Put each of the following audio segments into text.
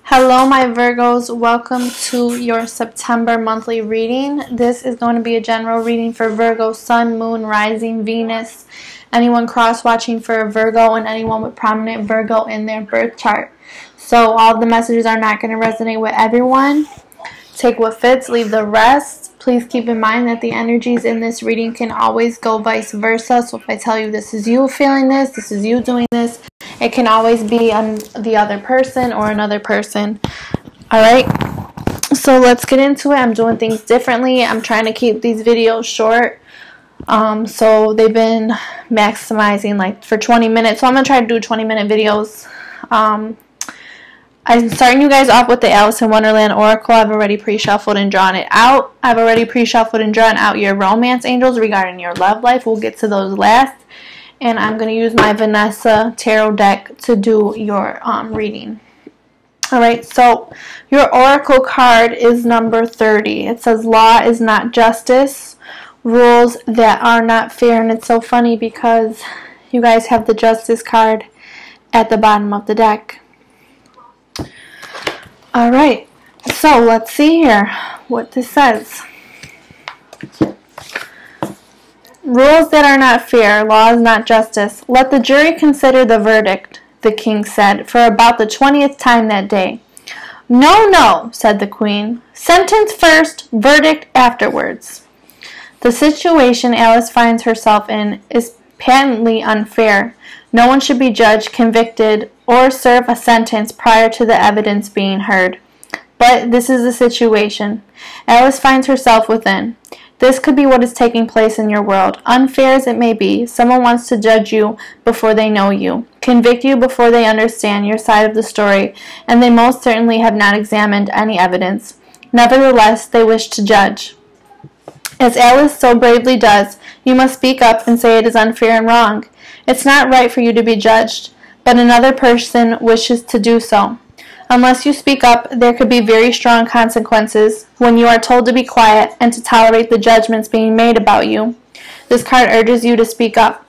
Hello my Virgos, welcome to your September monthly reading. This is going to be a general reading for Virgo, Sun, Moon, Rising, Venus, anyone cross-watching for a Virgo, and anyone with prominent Virgo in their birth chart. So all the messages are not going to resonate with everyone. Take what fits, leave the rest. Please keep in mind that the energies in this reading can always go vice versa. So if I tell you this is you feeling this is you doing this, it can always be on the other person or another person. Alright, so let's get into it. I'm doing things differently. I'm trying to keep these videos short. So they've been maximizing like for 20 minutes. So I'm going to try to do 20-minute videos. I'm starting you guys off with the Alice in Wonderland Oracle. I've already pre-shuffled and drawn it out. I've already pre-shuffled and drawn out your romance angels regarding your love life. We'll get to those last. And I'm going to use my Vanessa Tarot deck to do your reading. Alright, so your Oracle card is number 30. It says, law is not justice, rules that are not fair. And it's so funny because you guys have the Justice card at the bottom of the deck. Alright, so let's see here what this says. Rules that are not fair, law is not justice. Let the jury consider the verdict, the king said, for about the 20th time that day. No, no, said the queen. Sentence first, verdict afterwards. The situation Alice finds herself in is patently unfair. No one should be judged, convicted, or serve a sentence prior to the evidence being heard. But this is the situation Alice finds herself within. This could be what is taking place in your world. Unfair as it may be, someone wants to judge you before they know you, convict you before they understand your side of the story, and they most certainly have not examined any evidence. Nevertheless, they wish to judge. As Alice so bravely does, you must speak up and say it is unfair and wrong. It's not right for you to be judged, but another person wishes to do so. Unless you speak up, there could be very strong consequences when you are told to be quiet and to tolerate the judgments being made about you. This card urges you to speak up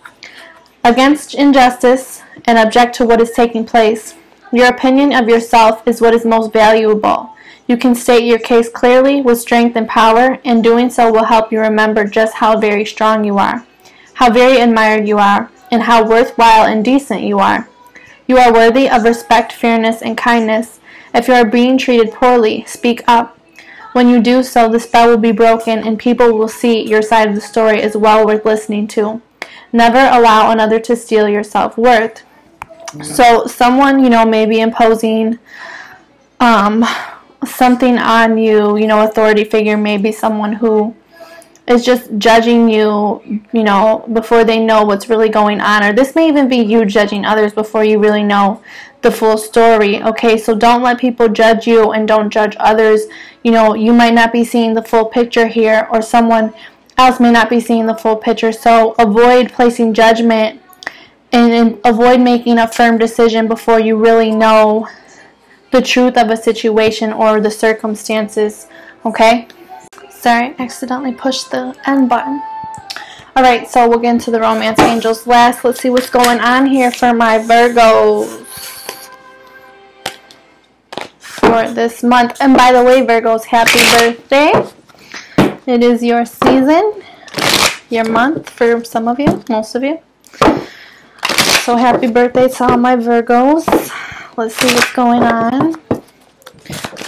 against injustice and object to what is taking place. Your opinion of yourself is what is most valuable. You can state your case clearly with strength and power, and doing so will help you remember just how very strong you are, how very admired you are, and how worthwhile and decent you are. You are worthy of respect, fairness, and kindness. If you are being treated poorly, speak up. When you do so, the spell will be broken and people will see your side of the story is well worth listening to. Never allow another to steal your self-worth. So someone, may be imposing something on you, authority figure, maybe someone who is just judging you, before they know what's really going on. Or this may even be you judging others before you really know the full story. Okay, so don't let people judge you and don't judge others. You might not be seeing the full picture here, or someone else may not be seeing the full picture. So avoid placing judgment and avoid making a firm decision before you really know the truth of a situation or the circumstances. Okay? Sorry, accidentally pushed the end button. Alright, so we'll get into the romance angels last. Let's see what's going on here for my Virgos for this month. And by the way, Virgos, happy birthday. It is your season, your month for some of you, most of you. So happy birthday to all my Virgos. Let's see what's going on.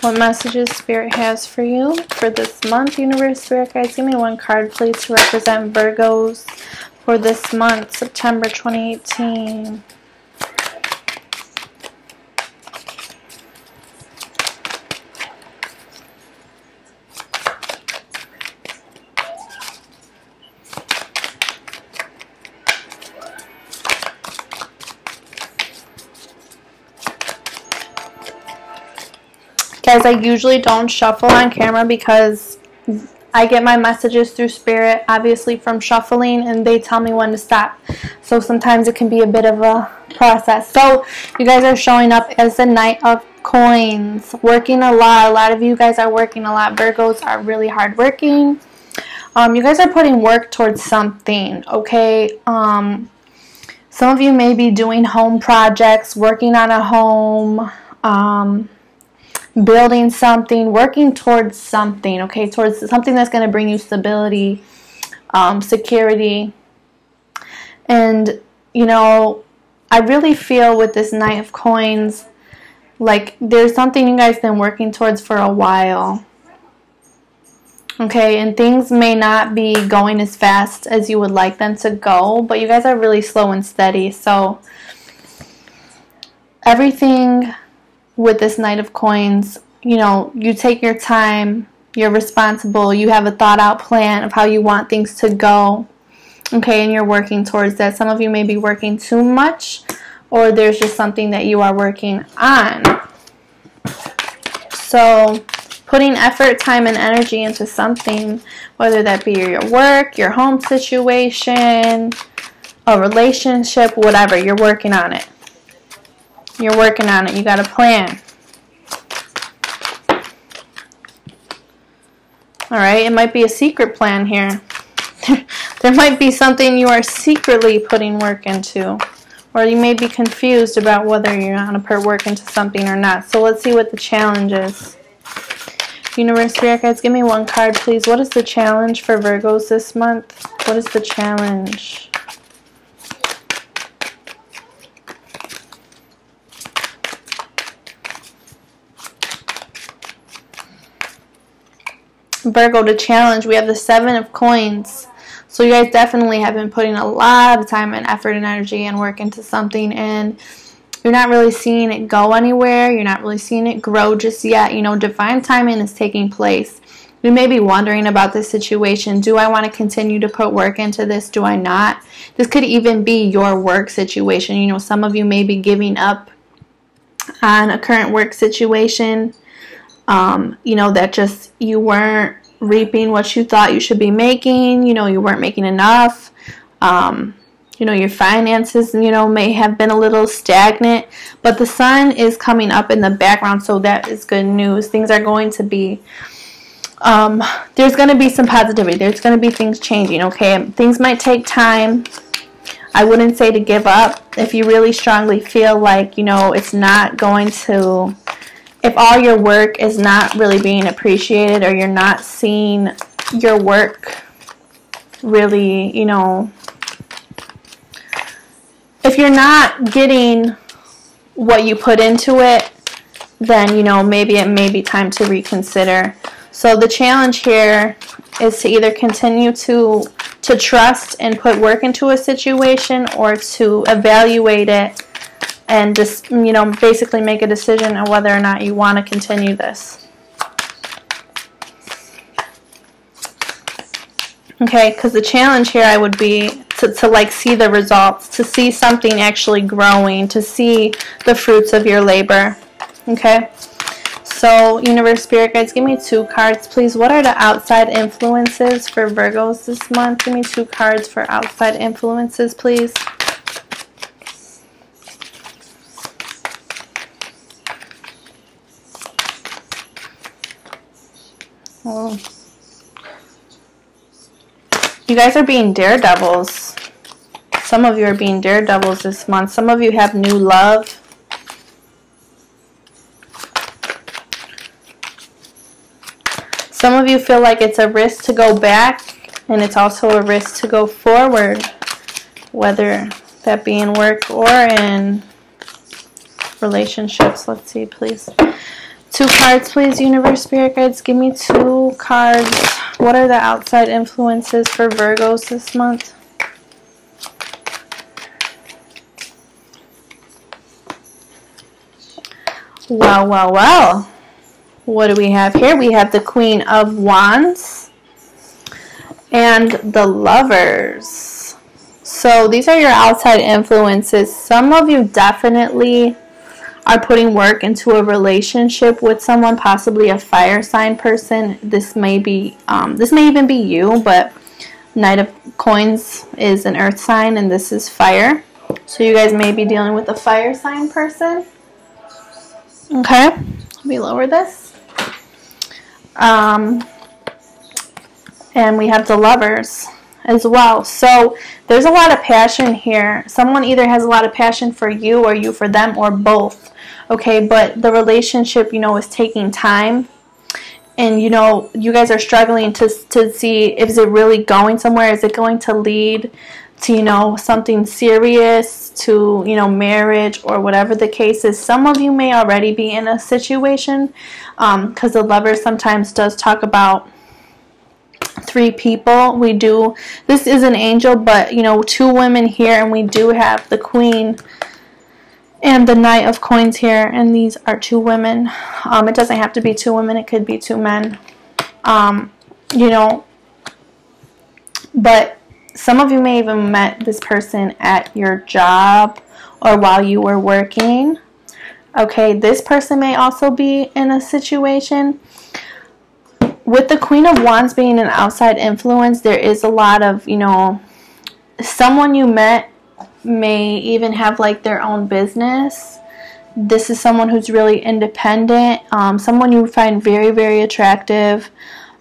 What messages Spirit has for you for this month. Universe, Spirit guides, give me one card, please, to represent Virgos for this month, September 2018. Guys, I usually don't shuffle on camera because I get my messages through Spirit, obviously from shuffling, and they tell me when to stop. So sometimes it can be a bit of a process. So you guys are showing up as the Knight of Coins, working a lot. A lot of you guys are working a lot. Virgos are really hardworking. You guys are putting work towards something, okay? Some of you may be doing home projects, working on a home. building something, working towards something, okay, towards something that's going to bring you stability, security. And, you know, I really feel with this Knight of Coins, like there's something you guys been working towards for a while. Okay, and things may not be going as fast as you would like them to go, but you guys are really slow and steady. So everything with this Knight of Coins, you know, you take your time, you're responsible, you have a thought out plan of how you want things to go. Okay, and you're working towards that. Some of you may be working too much, or there's just something that you are working on. So putting effort, time, and energy into something, whether that be your work, your home situation, a relationship, whatever, you're working on it. You're working on it. You got a plan. Alright, it might be a secret plan here. There might be something you are secretly putting work into. Or you may be confused about whether you're going to put work into something or not. So let's see what the challenge is. Universe, Spirit Guides, give me one card, please. What is the challenge for Virgos this month? What is the challenge? Virgo, the challenge, we have the 7 of Coins. So you guys definitely have been putting a lot of time and effort and energy and work into something, and you're not really seeing it go anywhere. You're not really seeing it grow just yet. You know, divine timing is taking place. You may be wondering about this situation. Do I want to continue to put work into this? Do I not? This could even be your work situation. You know, some of you may be giving up on a current work situation. You know, that just you weren't reaping what you thought you should be making. You know, you weren't making enough. You know, your finances, you know, may have been a little stagnant, but the sun is coming up in the background, so that is good news. Things are going to be, there's going to be some positivity. There's going to be things changing, okay? Things might take time. I wouldn't say to give up if you really strongly feel like, you know, it's not going to, if all your work is not really being appreciated, or you're not seeing your work really, you know, if you're not getting what you put into it, then, you know, maybe it may be time to reconsider. So the challenge here is to either continue to trust and put work into a situation, or to evaluate it and just, you know, basically make a decision on whether or not you want to continue this. Okay, because the challenge here I would be to like see the results, to see something actually growing, to see the fruits of your labor. Okay, so Universe, Spirit Guides, give me 2 cards, please. What are the outside influences for Virgos this month? Give me 2 cards for outside influences, please. Oh. You guys are being daredevils. Some of you are being daredevils this month. Some of you have new love. Some of you feel like it's a risk to go back, and it's also a risk to go forward, whether that be in work or in relationships. Let's see, please. 2 cards, please, Universe, Spirit Guides. Give me 2 cards. What are the outside influences for Virgos this month? Well, well, well. What do we have here? We have the Queen of Wands and the Lovers. So these are your outside influences. Some of you definitely are putting work into a relationship with someone, possibly a fire sign person. This may be, this may even be you, but Knight of Coins is an earth sign and this is fire. So you guys may be dealing with a fire sign person. Okay, let me lower this. And we have the Lovers as well. So there's a lot of passion here. Someone either has a lot of passion for you or you for them, or both. okay, but the relationship, you know, is taking time. And, you know, you guys are struggling to see, is it really going somewhere? Is it going to lead to, you know, something serious, to, you know, marriage, or whatever the case is. Some of you may already be in a situation, because the Lover sometimes does talk about 3 people. We do, this is an angel, but, you know, 2 women here, and we do have the Queen and the Knight of Coins here, and these are 2 women. It doesn't have to be 2 women, it could be 2 men. You know, but some of you may even met this person at your job or while you were working. Okay, this person may also be in a situation. With the Queen of Wands being an outside influence, there is a lot of, you know, someone you met may even have like their own business. This is someone who's really independent, someone you find very, very attractive,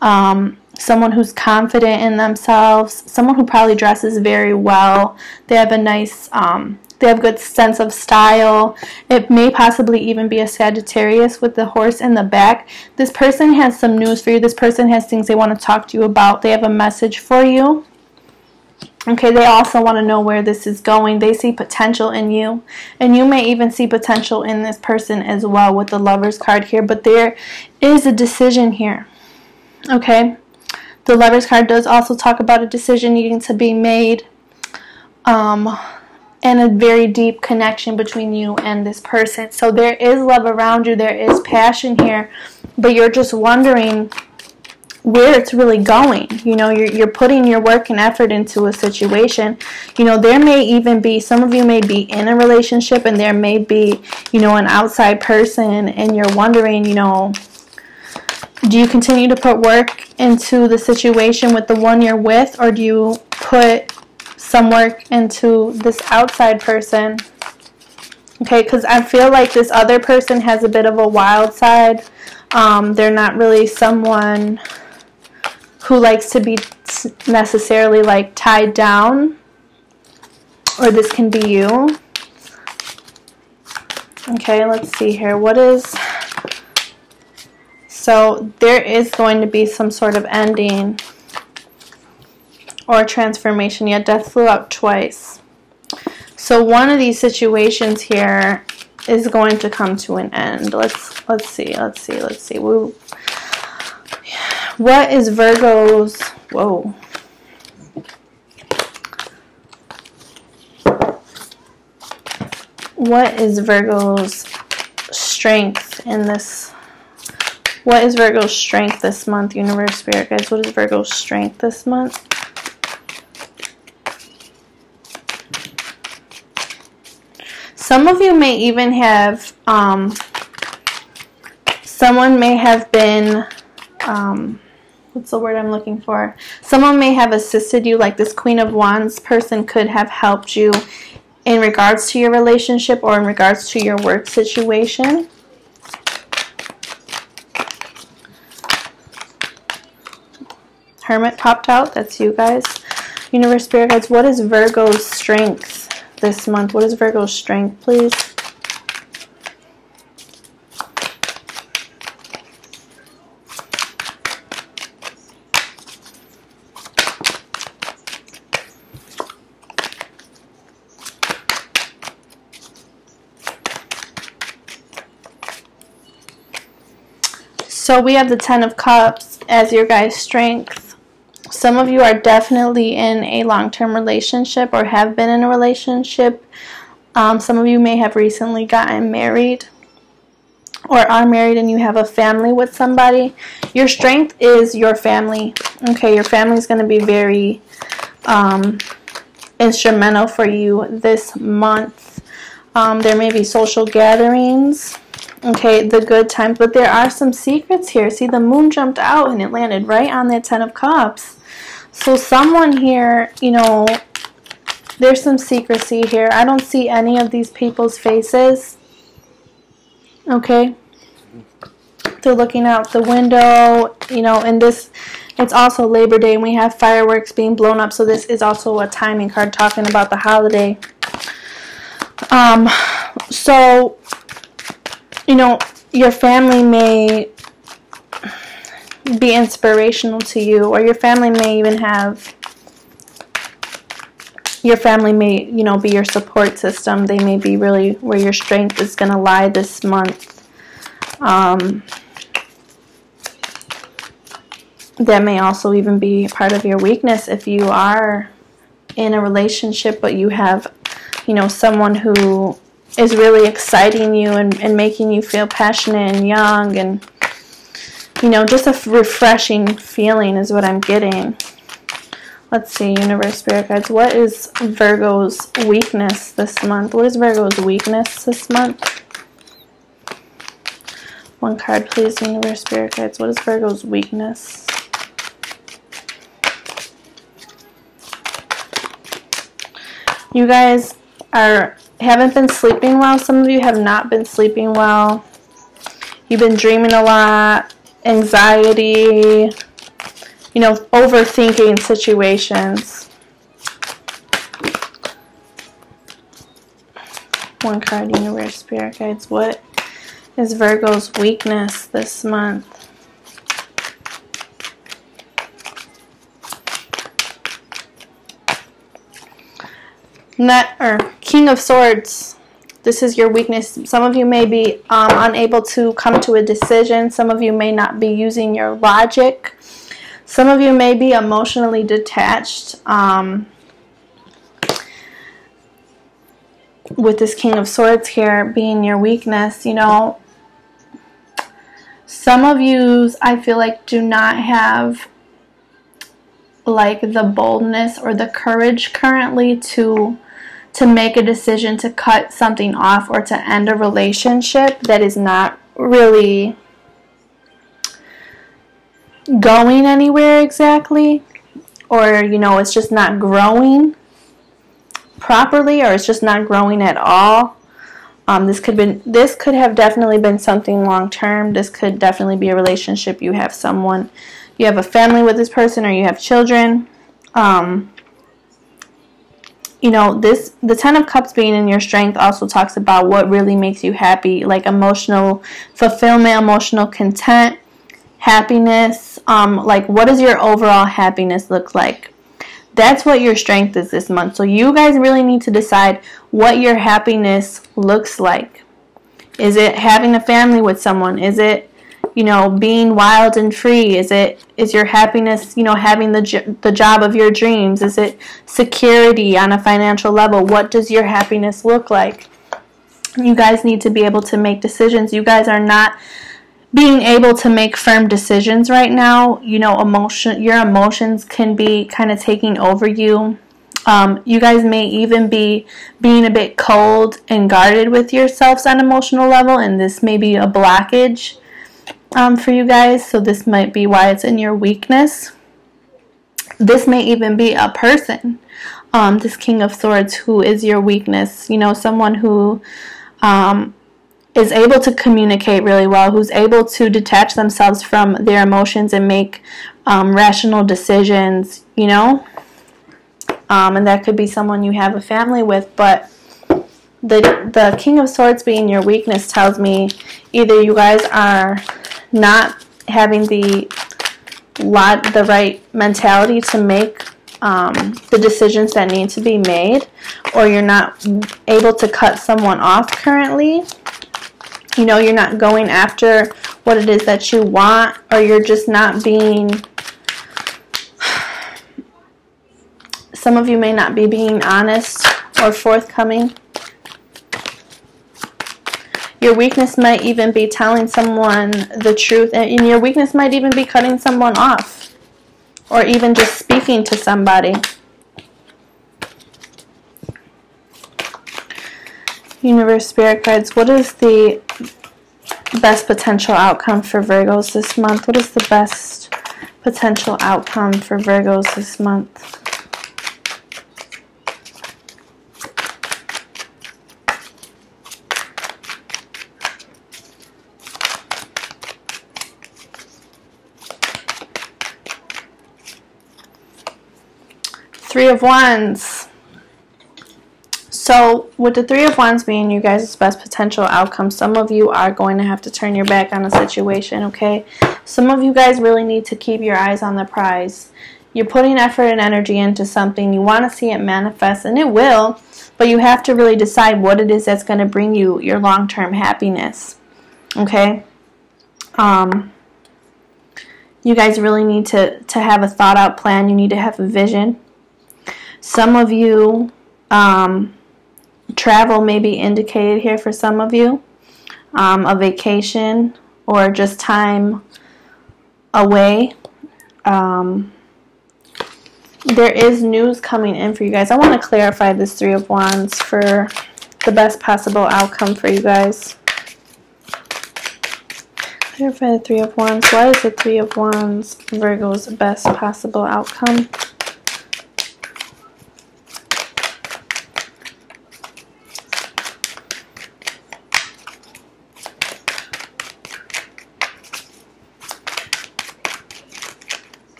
someone who's confident in themselves, someone who probably dresses very well. They have a nice, they have a good sense of style. It may possibly even be a Sagittarius with the horse in the back. This person has some news for you. This person has things they want to talk to you about. They have a message for you. Okay, they also want to know where this is going. They see potential in you. And you may even see potential in this person as well with the Lovers card here. But there is a decision here. Okay? The Lovers card does also talk about a decision needing to be made. And a very deep connection between you and this person. So there is love around you. There is passion here. But you're just wondering where it's really going. You know, you're putting your work and effort into a situation. You know, there may even be, some of you may be in a relationship, and there may be, you know, an outside person, and you're wondering, you know, do you continue to put work into the situation with the one you're with, or do you put some work into this outside person? Okay, because I feel like this other person has a bit of a wild side. They're not really someone who likes to be necessarily like tied down, or this can be you. Okay, let's see here. What is, so there is going to be some sort of ending or transformation. Yeah, Death flew out twice. So one of these situations here is going to come to an end. Let's see. What is Virgo's, whoa. What is Virgo's strength in this? What is Virgo's strength this month, Universe, Spirit Guides? What is Virgo's strength this month? Some of you may even have, someone may have been, what's the word I'm looking for? Someone may have assisted you, like this Queen of Wands person could have helped you in regards to your relationship or in regards to your work situation. Hermit popped out. That's you guys. Universe, Spirit Guides, what is Virgo's strength this month? What is Virgo's strength, please? So we have the Ten of Cups as your guys' strength. Some of you are definitely in a long-term relationship or have been in a relationship. Some of you may have recently gotten married or are married and you have a family with somebody. Your strength is your family. Okay, your family is going to be very instrumental for you this month. There may be social gatherings. Okay, the good times, but there are some secrets here. See, the moon jumped out and it landed right on that Ten of Cups. So someone here, you know, there's some secrecy here. I don't see any of these people's faces. Okay. They're looking out the window, you know, and this, it's also Labor Day and we have fireworks being blown up. So this is also a timing card talking about the holiday. So You know, your family may be inspirational to you, or your family may even have, your family may, you know, be your support system. They may be really where your strength is going to lie this month. That may also even be part of your weakness if you are in a relationship, but you have, you know, someone who is really exciting you and making you feel passionate and young, and, you know, just a refreshing feeling is what I'm getting. Let's see, Universe, Spirit Guides, what is Virgo's weakness this month? What is Virgo's weakness this month? One card, please, Universe, Spirit Guides. What is Virgo's weakness? You guys haven't been sleeping well. Some of you have not been sleeping well. You've been dreaming a lot, anxiety, you know, overthinking situations. One card, Universe, Spirit Guides. What is Virgo's weakness this month? King of Swords. This is your weakness. Some of you may be unable to come to a decision. Some of you may not be using your logic. Some of you may be emotionally detached. With this King of Swords here being your weakness, you know, some of you, I feel like, do not have like the boldness or the courage currently to make a decision to cut something off or to end a relationship that is not really going anywhere exactly, or, you know, it's just not growing properly, or it's just not growing at all. This could have definitely been something long term. This could definitely be a relationship. You have a family with this person, or you have children. You know, the Ten of Cups being in your strength also talks about what really makes you happy, like emotional fulfillment, emotional content, happiness. Like, what does your overall happiness look like? That's what your strength is this month. So you guys really need to decide what your happiness looks like. Is it having a family with someone? Is it, you know, being wild and free? Is your happiness, you know, having the job of your dreams? Is it security on a financial level? What does your happiness look like? You guys need to be able to make decisions. You guys are not being able to make firm decisions right now. You know, your emotions can be kind of taking over you. You guys may even be being a bit cold and guarded with yourselves on an emotional level, and this may be a blockage for you guys. So this might be why it's in your weakness. This may even be a person, this King of Swords, who is your weakness. You know, someone who is able to communicate really well, who's able to detach themselves from their emotions and make rational decisions, you know. And that could be someone you have a family with, but the King of Swords being your weakness tells me either you guys are not having the right mentality to make the decisions that need to be made, or you're not able to cut someone off currently. You know, you're not going after what it is that you want, or you're just not being, some of you may not be being honest or forthcoming. Your weakness might even be telling someone the truth, and your weakness might even be cutting someone off, or even just speaking to somebody. Universe, Spirit Guides, what is the best potential outcome for Virgos this month? What is the best potential outcome for Virgos this month? Three of Wands. So with the Three of Wands being you guys' best potential outcome, some of you are going to have to turn your back on a situation, okay? Some of you guys really need to keep your eyes on the prize. You're putting effort and energy into something. You want to see it manifest, and it will, but you have to really decide what it is that's going to bring you your long-term happiness, okay? You guys really need to have a thought-out plan. You need to have a vision. Some of you... travel may be indicated here for some of you, a vacation or just time away. There is news coming in for you guys. I want to clarify this Three of Wands for the best possible outcome for you guys. Clarify the Three of Wands. Why is the Three of Wands Virgo's best possible outcome?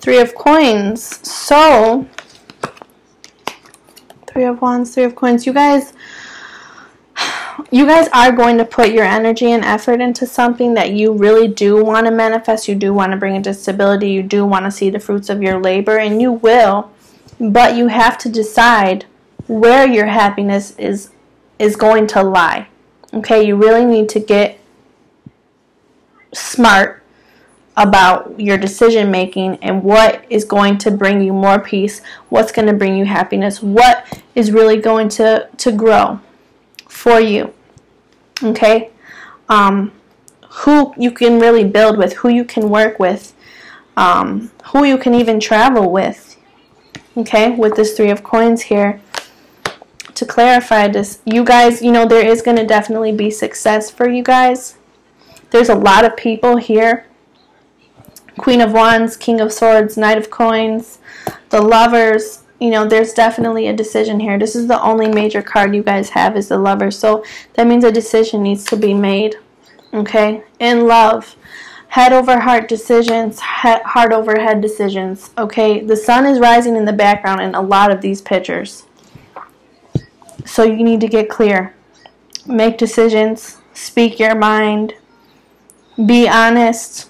Three of Coins. So, Three of Wands, Three of Coins. You guys are going to put your energy and effort into something that you really do want to manifest. You do want to bring into stability. You do want to see the fruits of your labor, and you will. But you have to decide where your happiness is going to lie. Okay, you really need to get smart about your decision making and what is going to bring you more peace, what's going to bring you happiness, what is really going to grow for you. Okay, who you can really build with, who you can work with, who you can even travel with. Okay, with this Three of Coins here. To clarify this, you guys, you know, there is going to definitely be success for you guys. There's a lot of people here. Queen of Wands, King of Swords, Knight of Coins, the Lovers. You know, there's definitely a decision here. This is the only major card you guys have is the Lovers. So that means a decision needs to be made. Okay? In love. Head over heart decisions. Heart over head decisions. Okay? The sun is rising in the background in a lot of these pictures. So you need to get clear. Make decisions. Speak your mind. Be honest.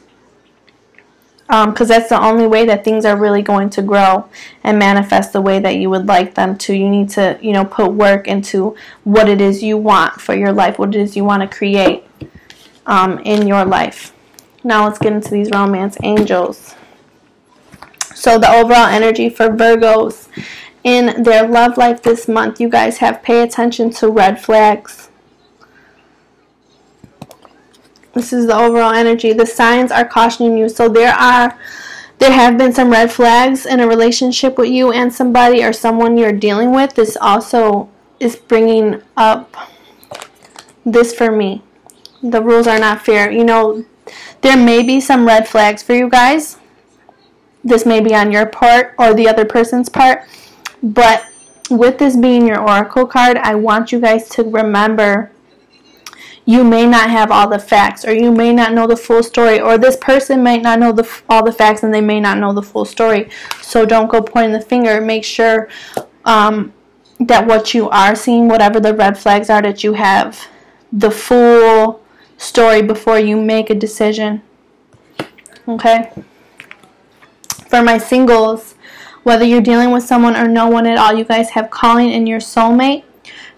Because that's the only way that things are really going to grow and manifest the way that you would like them to. You need to, you know, put work into what it is you want for your life, what it is you want to create in your life. Now let's get into these romance angels. So the overall energy for Virgos in their love life this month, you guys have pay attention to red flags. This is the overall energy. The signs are cautioning you. So there have been some red flags in a relationship with you and somebody or someone you're dealing with. This also is bringing up this for me. The rules are not fair. You know, there may be some red flags for you guys. This may be on your part or the other person's part. But with this being your oracle card, I want you guys to remember you may not have all the facts, or you may not know the full story, or this person might not know all the facts and they may not know the full story. So don't go pointing the finger. Make sure that what you are seeing, whatever the red flags are, that you have the full story before you make a decision. Okay? For my singles, whether you're dealing with someone or no one at all, you guys have calling in your soulmate.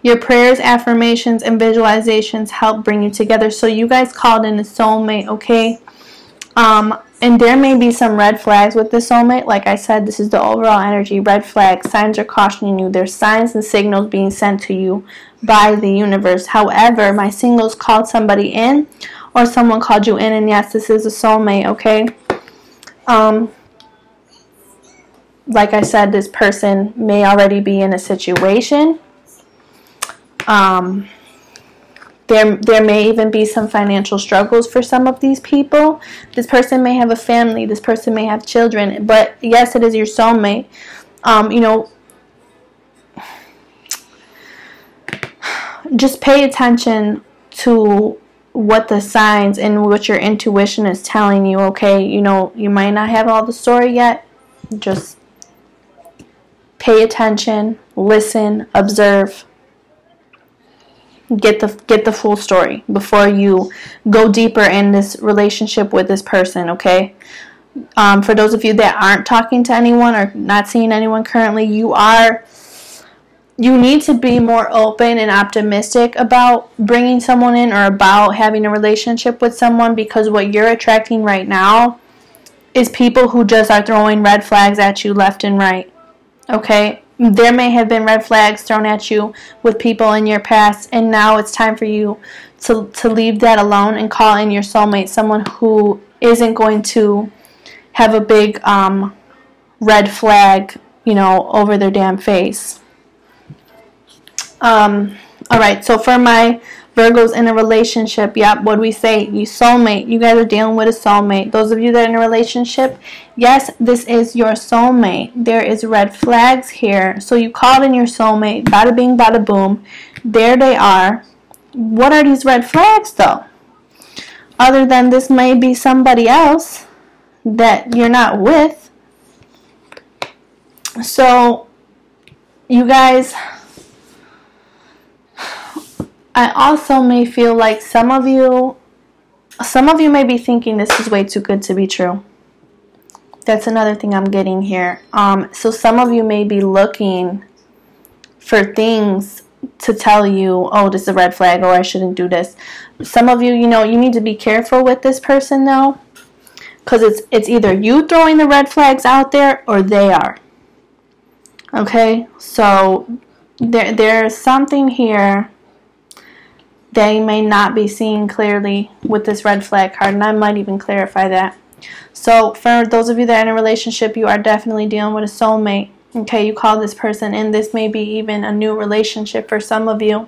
Your prayers, affirmations, and visualizations help bring you together. So you guys called in a soulmate, okay? And there may be some red flags with the soulmate. Like I said, this is the overall energy. Red flags, signs are cautioning you. There's signs and signals being sent to you by the universe. However, my singles called somebody in, or someone called you in, and yes, this is a soulmate, okay? Like I said, this person may already be in a situation. There may even be some financial struggles for some of these people. This person may have a family. This person may have children. But yes, it is your soulmate. You know, just pay attention to what the signs and what your intuition is telling you, okay? You know, you might not have all the story yet. Just pay attention, listen, observe. Get the full story before you go deeper in this relationship with this person, okay? For those of you that aren't talking to anyone or not seeing anyone currently, you need to be more open and optimistic about bringing someone in or about having a relationship with someone, because what you're attracting right now is people who just are throwing red flags at you left and right, okay? There may have been red flags thrown at you with people in your past, and now it's time for you to leave that alone and call in your soulmate, someone who isn't going to have a big red flag, you know, over their damn face. Alright, so for my Virgos in a relationship, yep, what do we say? You soulmate. You guys are dealing with a soulmate. Those of you that are in a relationship, yes, this is your soulmate. There is red flags here. So you called in your soulmate. Bada bing, bada boom. There they are. What are these red flags, though? Other than this may be somebody else that you're not with. So, you guys, I also may feel like some of you may be thinking this is way too good to be true. That's another thing I'm getting here. So some of you may be looking for things to tell you, oh, this is a red flag, or I shouldn't do this. Some of you, you know, you need to be careful with this person, though, because it's either you throwing the red flags out there or they are. Okay? So there's something here they may not be seeing clearly with this red flag card, and I might even clarify that. So for those of you that are in a relationship, you are definitely dealing with a soulmate. Okay, you call this person in. This may be even a new relationship for some of you.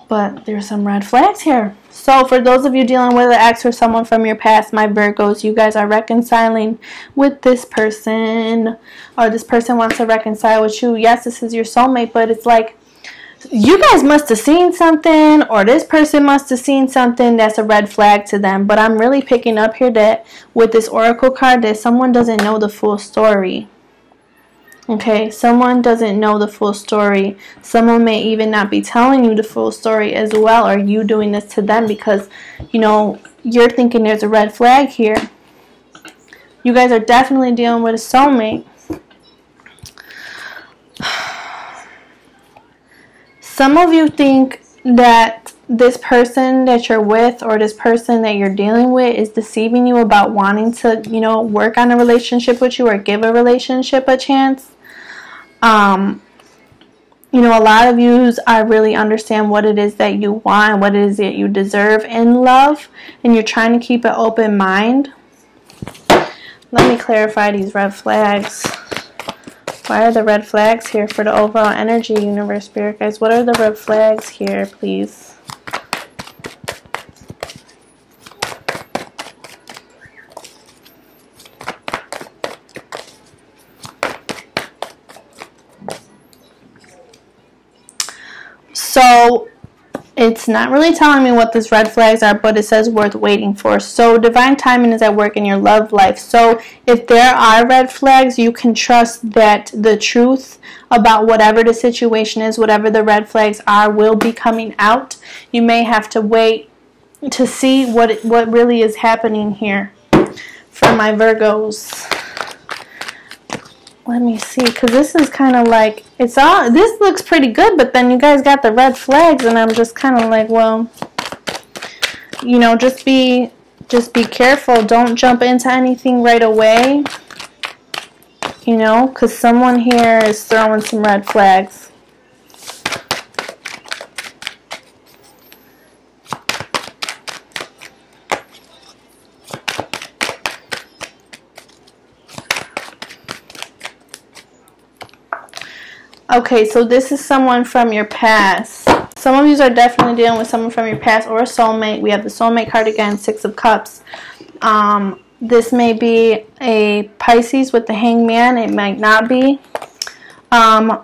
But there's some red flags here. So for those of you dealing with an ex or someone from your past, my Virgos, you guys are reconciling with this person, or this person wants to reconcile with you. Yes, this is your soulmate, but it's like you guys must have seen something, or this person must have seen something that's a red flag to them. But I'm really picking up here that with this oracle card that someone doesn't know the full story. Okay, someone doesn't know the full story. Someone may even not be telling you the full story as well, or you doing this to them because, you know, you're thinking there's a red flag here. You guys are definitely dealing with a soulmate. Some of you think that this person that you're with or this person that you're dealing with is deceiving you about wanting to, you know, work on a relationship with you or give a relationship a chance. You know, a lot of you are really understand what it is that you want, what it is that you deserve in love, and you're trying to keep an open mind. Let me clarify these red flags. Why are the red flags here for the overall energy, universe, spirit guys? What are the red flags here, please? So it's not really telling me what these red flags are, but it says worth waiting for. So divine timing is at work in your love life. So if there are red flags, you can trust that the truth about whatever the situation is, whatever the red flags are, will be coming out. You may have to wait to see what really is happening here for my Virgos. Let me see, because this is kind of like, it's all, this looks pretty good, but then you guys got the red flags, and I'm just kind of like, well, you know, just be careful. Don't jump into anything right away, you know, because someone here is throwing some red flags. Okay, so this is someone from your past. Some of you are definitely dealing with someone from your past or a soulmate. We have the soulmate card again, Six of Cups. This may be a Pisces with the Hangman. It might not be.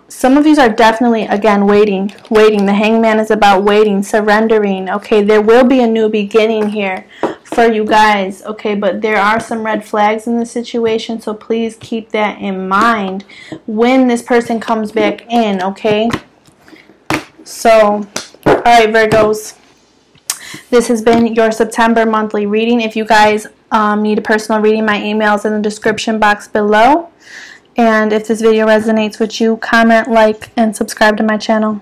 Some of these are definitely, again, waiting. The Hangman is about waiting, surrendering. Okay, there will be a new beginning here for you guys. Okay, but there are some red flags in the situation, so please keep that in mind when this person comes back in. Okay, so all right, Virgos, this has been your September monthly reading. If you guys need a personal reading, my email is in the description box below. And if this video resonates with you, comment, like, and subscribe to my channel.